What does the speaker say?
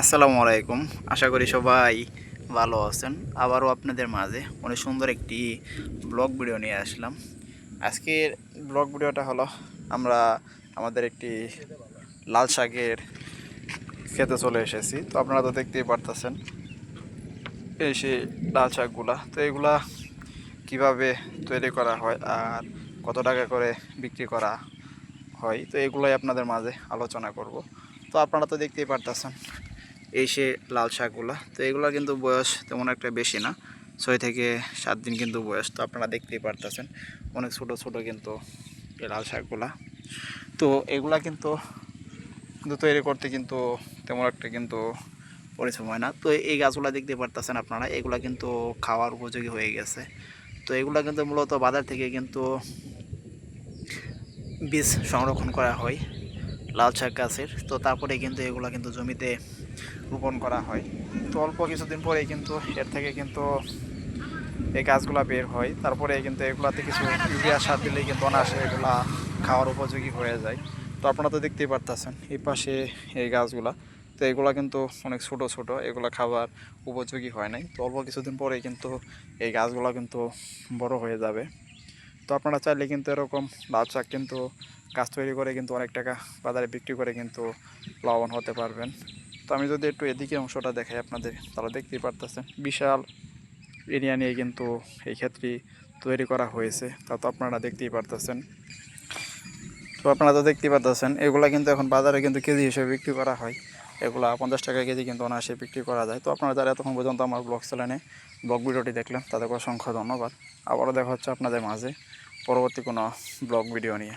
আসসালামু আলাইকুম। আশা করি সবাই ভালো আছেন। আবারও আপনাদের মাঝে অনেক সুন্দর একটি ব্লগ ভিডিও নিয়ে আসলাম। আজকের ব্লগ ভিডিওটা হলো আমরা আমাদের একটি লাল শাকের খেতে চলে এসেছি। তো আপনারা তো দেখতেই পারতেছেন এই সেই লাল শাকগুলা। তো এগুলা কিভাবে তৈরি করা হয় আর কত টাকা করে বিক্রি করা হয়, তো এগুলাই আপনাদের মাঝে আলোচনা করব। তো আপনারা তো দেখতেই পারতেছেন এই সে লাল শাকগুলা। তো এগুলো কিন্তু বয়স তেমন একটা বেশি না, 6 থেকে 7 দিন কিন্তু বয়স। তো আপনারা দেখতেই পারতেছেন অনেক ছোট ছোট কিন্তু এই লাল শাকগুলা। তো এগুলা কিন্তু কিন্তু তৈরি করতে কিন্তু তেমন একটা কিন্তু পরিশ্রম হয় না। তো এই গাছগুলা দেখতে পারতেছেন আপনারা, এগুলা কিন্তু খাওয়ার উপযোগী হয়ে গেছে। তো এগুলা কিন্তু মূলত বাজার থেকে কিন্তু বীজ সংরক্ষণ করা হয় লাল শাক গাছের। তো তারপরে কিন্তু এগুলা কিন্তু জমিতে রোপণ করা হয়। তো অল্প কিছুদিন পরেই কিন্তু এর থেকে কিন্তু এই গাছগুলা বের হয়। তারপরে কিন্তু এগুলাতে কিছু ইউরিয়া সার দিলেই কিন্তু অনায়াসে এগুলা খাওয়ার উপযোগী হয়ে যায়। তো আপনারা তো দেখতেই পারতেছেন এই পাশে এই গাছগুলা। তো এগুলা কিন্তু অনেক ছোট ছোট, এগুলা খাবার উপযোগী হয় নাই। তো অল্প কিছুদিন পরেই কিন্তু এই গাছগুলা কিন্তু বড় হয়ে যাবে। তো আপনারা চাইলে কিন্তু এরকম লাল শাক কিন্তু গাছ তৈরি করে কিন্তু অনেক টাকা বাজারে বিক্রি করে কিন্তু লাভবান হতে পারবেন। তো আমি যদি একটু এদিকে অংশটা দেখাই আপনাদের, তাহলে দেখতেই পারতেছেন বিশাল এরিয়া নিয়ে কিন্তু এই ক্ষেত্রে তৈরি করা হয়েছে। তা তো আপনারা দেখতেই পারতেছেন। তো আপনারা তো দেখতেই পারতেছেন এগুলা কিন্তু এখন বাজারে কিন্তু কেজি হিসেবে বিক্রি করা হয়। এগুলা 50 টাকা কেজি কিন্তু অনায়াসে বিক্রি করা যায়। তো আপনারা যারা এতক্ষণ পর্যন্ত আমার ব্লগ চ্যানেলে ব্লগ ভিডিওটি দেখলেন তাদেরকে অসংখ্য ধন্যবাদ। আবারও দেখা হচ্ছে আপনাদের মাঝে পরবর্তী কোনো ব্লগ ভিডিও নিয়ে।